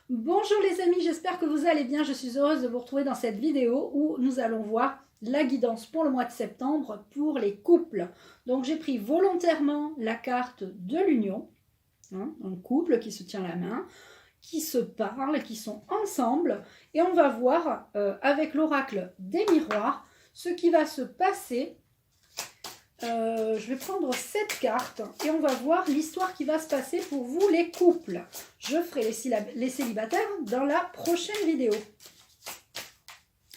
Bonjour les amis, j'espère que vous allez bien. Je suis heureuse de vous retrouver dans cette vidéo où nous allons voir la guidance pour le mois de septembre pour les couples. Donc j'ai pris volontairement la carte de l'union, un couple qui se tient la main, qui se parlent, qui sont ensemble, et on va voir avec l'oracle des miroirs ce qui va se passer. Je vais prendre cette carte et on va voir l'histoire qui va se passer pour vous les couples. Je ferai les célibataires dans la prochaine vidéo.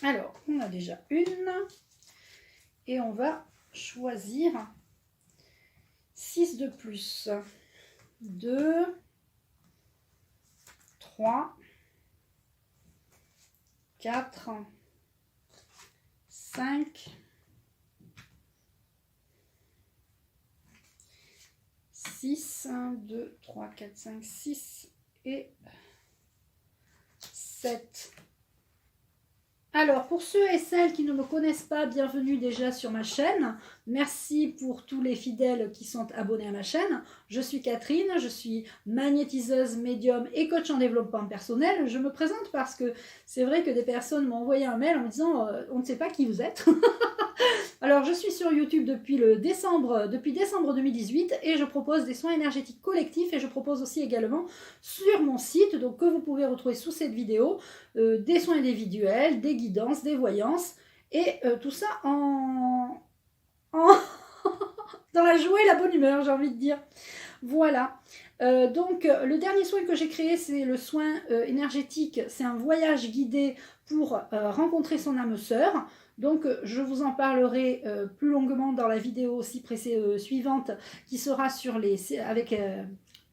Alors, on a déjà une et on va choisir 6 de plus. 2, 3, 4, 5, 6, 1, 2, 3, 4, 5, 6 et 7. Alors, pour ceux et celles qui ne me connaissent pas, bienvenue déjà sur ma chaîne. Merci pour tous les fidèles qui sont abonnés à ma chaîne. Je suis Catherine, je suis magnétiseuse, médium et coach en développement personnel. Je me présente parce que c'est vrai que des personnes m'ont envoyé un mail en me disant on ne sait pas qui vous êtes. Alors, je suis sur YouTube depuis décembre 2018 et je propose des soins énergétiques collectifs et je propose aussi également sur mon site, donc que vous pouvez retrouver sous cette vidéo, des soins individuels, des guidances, des voyances et tout ça dans la joie et la bonne humeur, j'ai envie de dire. Voilà. Donc, le dernier soin que j'ai créé, c'est le soin énergétique. C'est un voyage guidé pour rencontrer son âme sœur. Donc, je vous en parlerai plus longuement dans la vidéo aussi suivante qui sera sur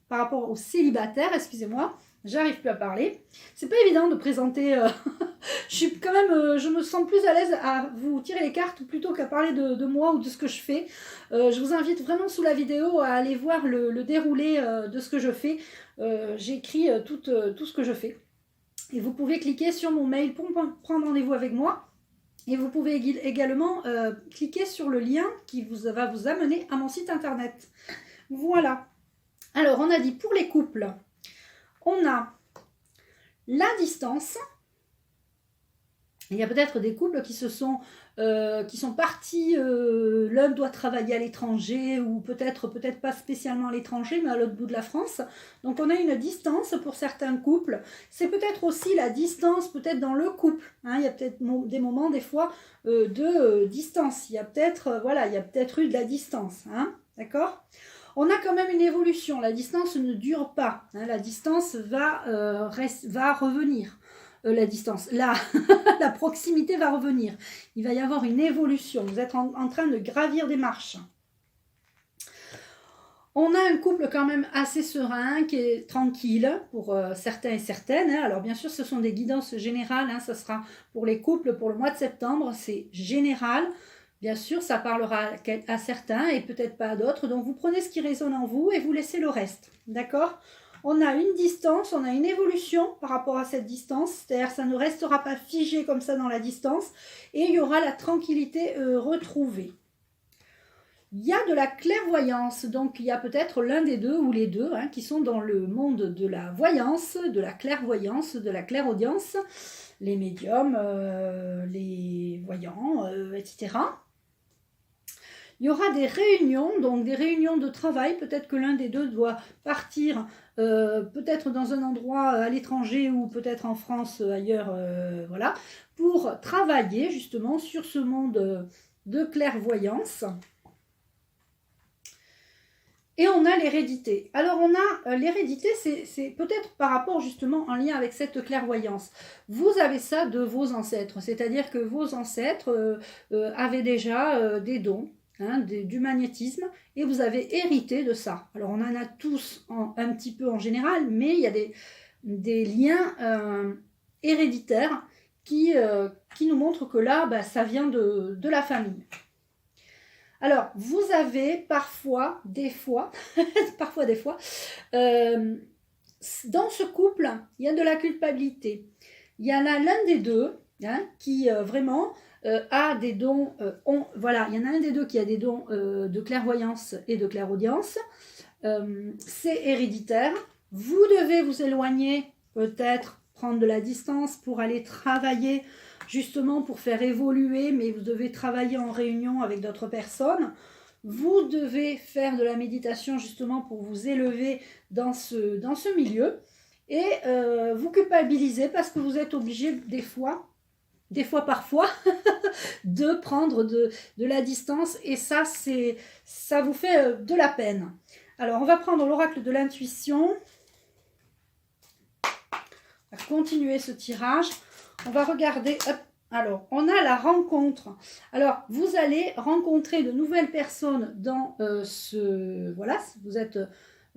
par rapport aux célibataires, excusez-moi. J'arrive plus à parler. C'est pas évident de présenter. Je me sens plus à l'aise à vous tirer les cartes plutôt qu'à parler de moi ou de ce que je fais. Je vous invite vraiment sous la vidéo à aller voir le déroulé de ce que je fais. J'écris tout ce que je fais. Et vous pouvez cliquer sur mon mail pour prendre rendez-vous avec moi. Et vous pouvez également cliquer sur le lien qui va vous amener à mon site internet. Voilà. Alors, on a dit pour les couples, on a la distance. Il y a peut-être des couples qui sont partis, l'un doit travailler à l'étranger ou peut-être pas spécialement à l'étranger mais à l'autre bout de la France. Donc on a une distance pour certains couples. C'est peut-être aussi la distance peut-être dans le couple. Il y a peut-être des moments des fois de distance. Il y a peut-être eu de la distance. D'accord ? On a quand même une évolution. La distance ne dure pas. La distance va revenir. La distance, la proximité va revenir. Il va y avoir une évolution. Vous êtes en train de gravir des marches. On a un couple quand même assez serein, qui est tranquille pour certains et certaines. Alors bien sûr, ce sont des guidances générales. Ça sera pour les couples pour le mois de septembre. C'est général. Bien sûr, ça parlera à certains et peut-être pas à d'autres. Donc vous prenez ce qui résonne en vous et vous laissez le reste. D'accord ? On a une distance, on a une évolution par rapport à cette distance, c'est-à-dire ça ne restera pas figé comme ça dans la distance et il y aura la tranquillité retrouvée. Il y a de la clairvoyance, donc il y a peut-être l'un des deux ou les deux qui sont dans le monde de la voyance, de la clairvoyance, de la clairaudience, les médiums, les voyants, etc. Il y aura des réunions, donc des réunions de travail. Peut-être que l'un des deux doit partir, peut-être dans un endroit à l'étranger ou peut-être en France, ailleurs, voilà, pour travailler justement sur ce monde de clairvoyance. Et on a l'hérédité. Alors on a l'hérédité, c'est peut-être par rapport justement en lien avec cette clairvoyance. Vous avez ça de vos ancêtres, c'est-à-dire que vos ancêtres avaient déjà des dons. Du magnétisme et vous avez hérité de ça. Alors on en a tous un petit peu en général, mais il y a des liens héréditaires qui nous montrent que là, ça vient de la famille. Alors vous avez parfois, des fois, dans ce couple, il y a de la culpabilité. Il y en a l'un des deux qui vraiment a des dons, voilà, il y en a un des deux qui a des dons de clairvoyance et de clairaudience. C'est héréditaire. Vous devez vous éloigner peut-être prendre de la distance pour aller travailler, justement pour faire évoluer, mais vous devez travailler en réunion avec d'autres personnes. Vous devez faire de la méditation justement pour vous élever dans ce milieu. Et vous culpabilisez parce que vous êtes obligé parfois, de prendre de la distance. Et ça vous fait de la peine. Alors, on va prendre l'oracle de l'intuition. On va continuer ce tirage. On va regarder... Hop, alors, on a la rencontre. Alors, vous allez rencontrer de nouvelles personnes dans Voilà, vous êtes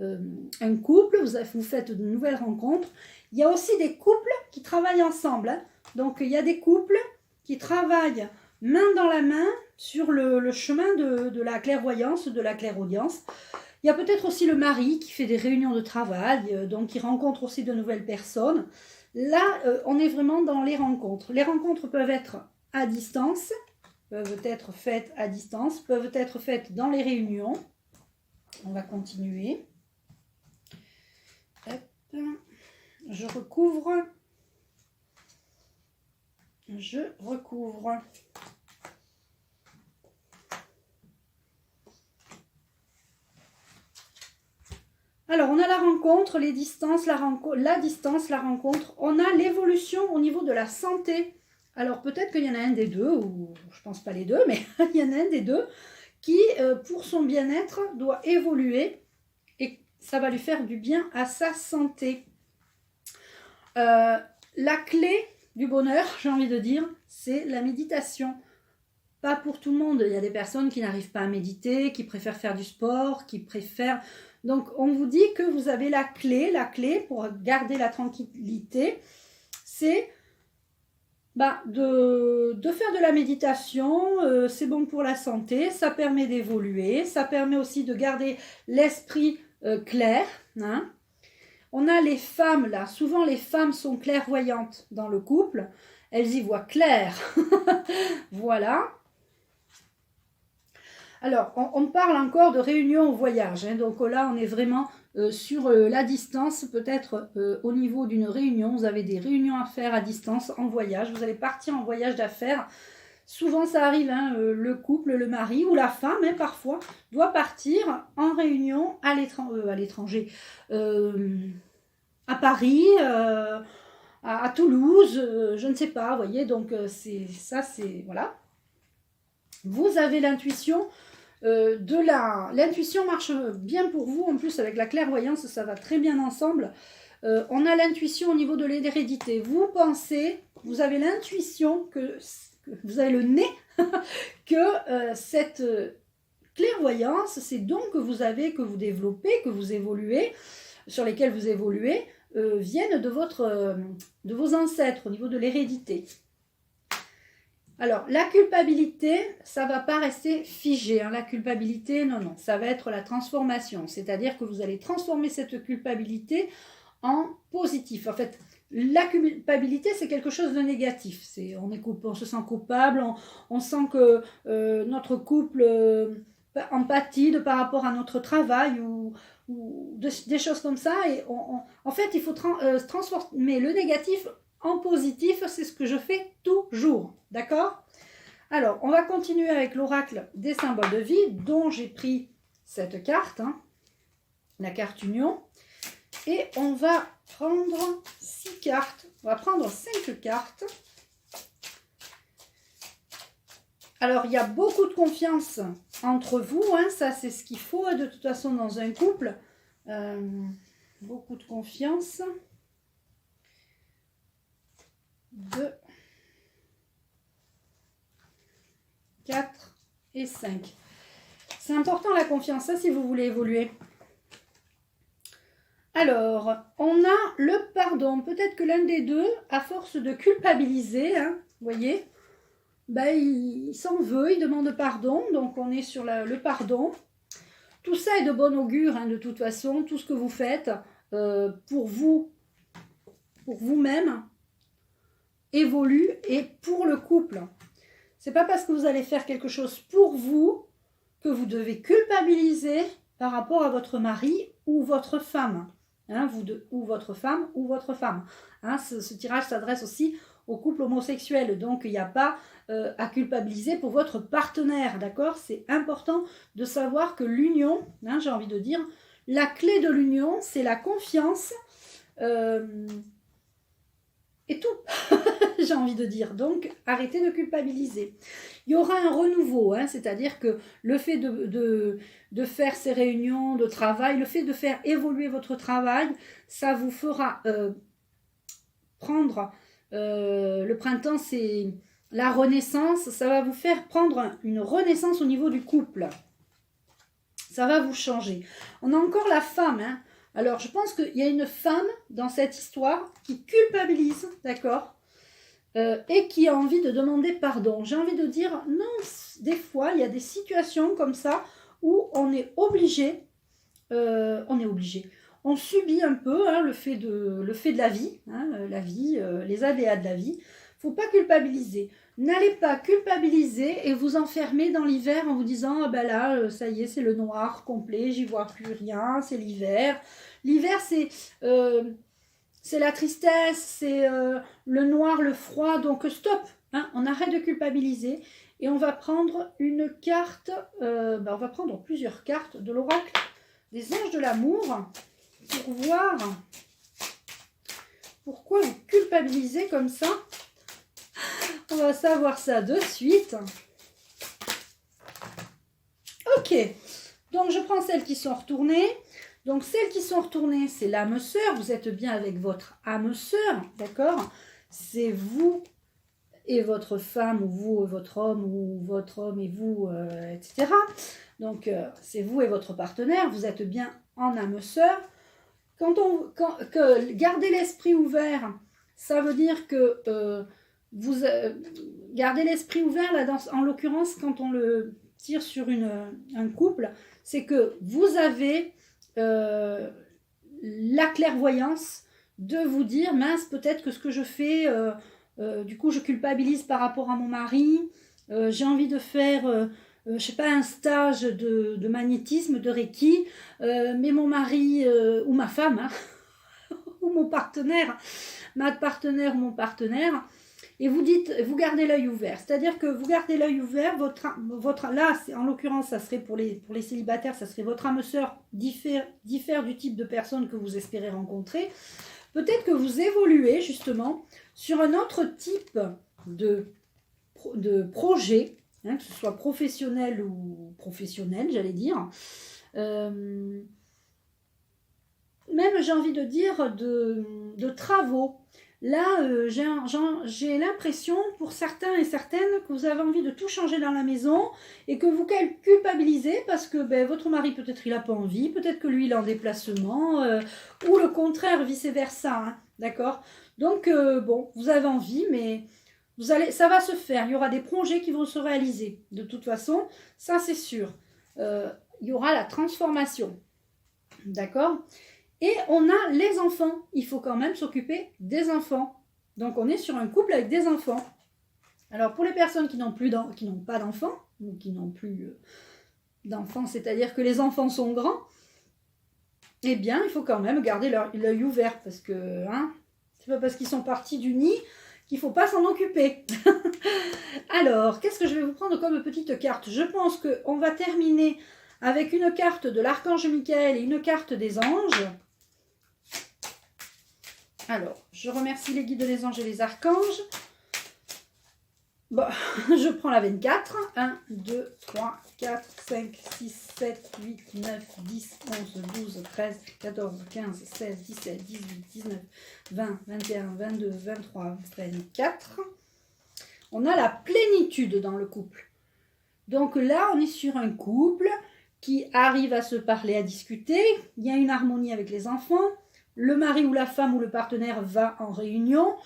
un couple, vous faites de nouvelles rencontres. Il y a aussi des couples qui travaillent ensemble. Hein. Donc, il y a des couples qui travaillent main dans la main sur le chemin de la clairvoyance, de la clairaudience. Il y a peut-être aussi le mari qui fait des réunions de travail, donc qui rencontre aussi de nouvelles personnes. Là, on est vraiment dans les rencontres. Les rencontres peuvent être à distance, peuvent être faites à distance, peuvent être faites dans les réunions. On va continuer. Hop. Je recouvre. Je recouvre. Alors, on a la rencontre, les distances, la distance, la rencontre. On a l'évolution au niveau de la santé. Alors, peut-être qu'il y en a un des deux, ou je pense pas les deux, mais il y en a un des deux qui, pour son bien-être, doit évoluer et ça va lui faire du bien à sa santé. La clé du bonheur, j'ai envie de dire, c'est la méditation. Pas pour tout le monde. Il y a des personnes qui n'arrivent pas à méditer, qui préfèrent faire du sport, qui préfèrent... Donc, on vous dit que vous avez la clé pour garder la tranquillité, c'est de faire de la méditation, c'est bon pour la santé, ça permet d'évoluer, ça permet aussi de garder l'esprit clair. Hein. On a les femmes là, souvent les femmes sont clairvoyantes dans le couple, elles y voient clair. Voilà. Alors, on parle encore de réunion au voyage. Hein, donc là, on est vraiment sur la distance. Peut-être au niveau d'une réunion, vous avez des réunions à faire à distance en voyage. Vous allez partir en voyage d'affaires. Souvent, ça arrive, hein, le couple, le mari ou la femme, hein, parfois, doit partir en réunion à l'étranger. À Paris, à Toulouse, je ne sais pas, vous voyez. Donc, voilà. Vous avez l'intuition... L'intuition marche bien pour vous, en plus avec la clairvoyance ça va très bien ensemble. On a l'intuition au niveau de l'hérédité, vous pensez, vous avez l'intuition que vous avez le nez que cette clairvoyance, ces dons que vous avez, que vous développez, que vous évoluez, sur lesquels vous évoluez, viennent de vos ancêtres au niveau de l'hérédité. Alors, la culpabilité, ça ne va pas rester figé. Hein. La culpabilité, non, ça va être la transformation. C'est-à-dire que vous allez transformer cette culpabilité en positif. En fait, la culpabilité, c'est quelque chose de négatif. On se sent coupable, on sent que notre couple en pâtit par rapport à notre travail ou des choses comme ça. Et en fait, il faut transformer le négatif en positif, c'est ce que je fais toujours, d'accord? Alors, on va continuer avec l'oracle des symboles de vie, dont j'ai pris cette carte, hein, la carte Union. Et on va prendre 6 cartes, on va prendre 5 cartes. Alors, il y a beaucoup de confiance entre vous, hein, ça c'est ce qu'il faut de toute façon dans un couple. Beaucoup de confiance. 2, 4 et 5. C'est important la confiance, ça, si vous voulez évoluer. Alors, on a le pardon. Peut-être que l'un des deux, à force de culpabiliser, hein, vous voyez, il s'en veut, il demande pardon. Donc, on est sur le pardon. Tout ça est de bon augure, hein, de toute façon. Tout ce que vous faites pour vous-même, évolue et pour le couple. C'est pas parce que vous allez faire quelque chose pour vous que vous devez culpabiliser par rapport à votre mari ou votre femme. hein, vous deux, ou votre femme, hein, ce tirage s'adresse aussi aux couples homosexuels, donc il n'y a pas à culpabiliser pour votre partenaire, d'accord? C'est important de savoir que l'union, hein, j'ai envie de dire, la clé de l'union, c'est la confiance et tout, j'ai envie de dire. Donc, arrêtez de culpabiliser. Il y aura un renouveau, hein, c'est-à-dire que le fait de faire ces réunions de travail, le fait de faire évoluer votre travail, ça vous fera prendre... le printemps, c'est la renaissance, ça va vous faire prendre une renaissance au niveau du couple. Ça va vous changer. On a encore la femme, hein. Alors, je pense qu'il y a une femme dans cette histoire qui culpabilise, d'accord, et qui a envie de demander pardon. J'ai envie de dire, non, des fois, il y a des situations comme ça où on est obligé, on subit un peu, hein, le fait de la vie, hein, les aléas de la vie. Il ne faut pas culpabiliser. N'allez pas culpabiliser et vous enfermer dans l'hiver en vous disant, ah ben là, ça y est, c'est le noir complet, j'y vois plus rien, c'est l'hiver. L'hiver, c'est la tristesse, c'est le noir, le froid, donc stop, hein, on arrête de culpabiliser et on va prendre une carte, on va prendre plusieurs cartes de l'oracle des anges de l'amour pour voir pourquoi vous culpabilisez comme ça. On va savoir ça de suite. Ok, donc je prends celles qui sont retournées. Donc celles qui sont retournées, c'est l'âme sœur. Vous êtes bien avec votre âme sœur, d'accord? C'est vous et votre femme, ou vous et votre homme, ou votre homme et vous, etc. Donc c'est vous et votre partenaire. Vous êtes bien en âme sœur. Garder l'esprit ouvert, ça veut dire que vous gardez l'esprit ouvert, là, en l'occurrence, quand on le tire sur un couple, c'est que vous avez la clairvoyance de vous dire, mince, peut-être que ce que je fais, du coup, je culpabilise par rapport à mon mari, j'ai envie de faire... je sais pas, un stage de magnétisme, de Reiki, mais mon mari ou ma femme, hein, ou mon partenaire, ma partenaire ou mon partenaire, et vous dites, vous gardez l'œil ouvert. C'est-à-dire que vous gardez l'œil ouvert, là, en l'occurrence, ça serait pour les célibataires, ça serait votre âme sœur diffère du type de personne que vous espérez rencontrer. Peut-être que vous évoluez justement sur un autre type de projet, hein, que ce soit professionnel ou professionnel, j'allais dire. Même, j'ai envie de dire, de travaux. Là, j'ai l'impression, pour certains et certaines, que vous avez envie de tout changer dans la maison et que vous culpabilisez parce que votre mari, peut-être, il n'a pas envie, peut-être que lui, il est en déplacement, ou le contraire, vice-versa, hein, d'accord? Donc, bon, vous avez envie, mais ça va se faire. Il y aura des projets qui vont se réaliser. De toute façon, ça, c'est sûr. Il y aura la transformation, d'accord? Et on a les enfants. Il faut quand même s'occuper des enfants. Donc, on est sur un couple avec des enfants. Alors, pour les personnes qui n'ont pas d'enfants, ou qui n'ont plus d'enfants, c'est-à-dire que les enfants sont grands, eh bien, il faut quand même garder l'œil ouvert. Parce que, hein, c'est pas parce qu'ils sont partis du nid qu'il ne faut pas s'en occuper. Alors, qu'est-ce que je vais vous prendre comme petite carte? Je pense qu'on va terminer avec une carte de l'archange Michael et une carte des anges. Alors, je remercie les guides des anges et les archanges. Bon, je prends la 24. 1, 2, 3, 4, 5, 6, 7, 8, 9, 10, 11, 12, 13, 14, 15, 16, 17, 18, 19, 20, 21, 22, 23, 24. On a la plénitude dans le couple. Donc là, on est sur un couple qui arrive à se parler, à discuter. Il y a une harmonie avec les enfants. Le mari ou la femme ou le partenaire va en réunion.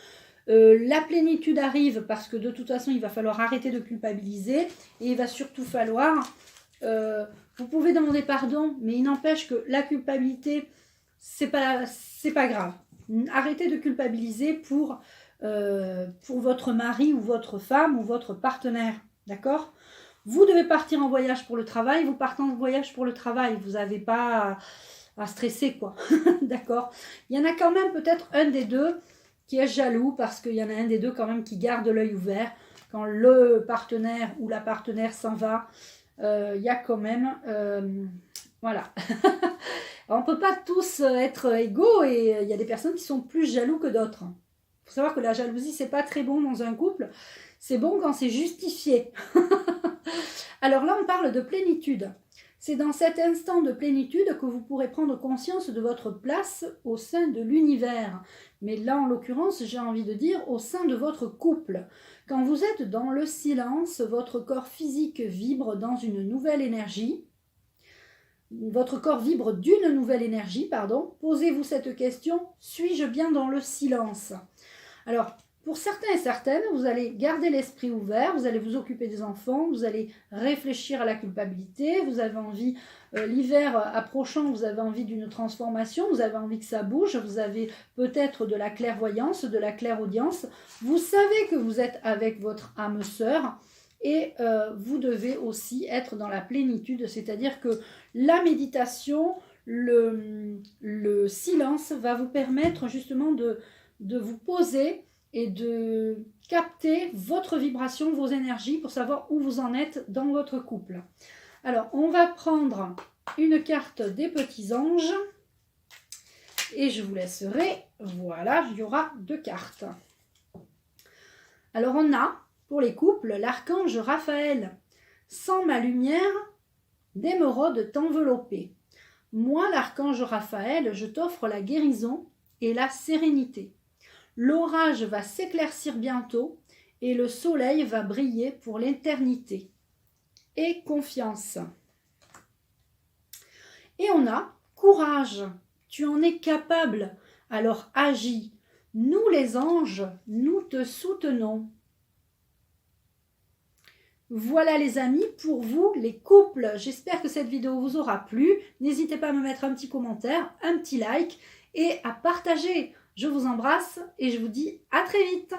La plénitude arrive parce que de toute façon, il va falloir arrêter de culpabiliser. Et il va surtout falloir... vous pouvez demander pardon, mais il n'empêche que la culpabilité, c'est pas grave. Arrêtez de culpabiliser pour votre mari ou votre femme ou votre partenaire. D'accord ? Vous devez partir en voyage pour le travail, vous partez en voyage pour le travail. Vous n'avez pas à stresser, quoi. D'accord? Il y en a quand même peut-être un des deux qui est jaloux parce qu'il y en a un des deux quand même qui garde l'œil ouvert. Quand le partenaire ou la partenaire s'en va, il y a quand même... voilà. On ne peut pas tous être égaux et il y a des personnes qui sont plus jaloux que d'autres. Il faut savoir que la jalousie, c'est pas très bon dans un couple. C'est bon quand c'est justifié. Alors là, on parle de plénitude. C'est dans cet instant de plénitude que vous pourrez prendre conscience de votre place au sein de l'univers. Mais là, en l'occurrence, j'ai envie de dire au sein de votre couple. Quand vous êtes dans le silence, votre corps physique vibre dans une nouvelle énergie. Votre corps vibre d'une nouvelle énergie, pardon. Posez-vous cette question, suis-je bien dans le silence? Alors, pour certains et certaines, vous allez garder l'esprit ouvert, vous allez vous occuper des enfants, vous allez réfléchir à la culpabilité, vous avez envie, l'hiver approchant, vous avez envie d'une transformation, vous avez envie que ça bouge, vous avez peut-être de la clairvoyance, de la clairaudience, vous savez que vous êtes avec votre âme sœur et vous devez aussi être dans la plénitude, c'est-à-dire que la méditation, le silence va vous permettre justement de vous poser et de capter votre vibration, vos énergies pour savoir où vous en êtes dans votre couple. Alors, on va prendre une carte des petits anges et je vous laisserai, voilà, il y aura 2 cartes. Alors, on a, pour les couples, l'archange Raphaël. Sans ma lumière, d'émeraude t'envelopper. Moi, l'archange Raphaël, je t'offre la guérison et la sérénité. L'orage va s'éclaircir bientôt et le soleil va briller pour l'éternité. Et confiance. Et on a courage. Tu en es capable, alors agis. Nous les anges, nous te soutenons. Voilà les amis, pour vous, les couples. J'espère que cette vidéo vous aura plu. N'hésitez pas à me mettre un petit commentaire, un petit like et à partager. Je vous embrasse et je vous dis à très vite.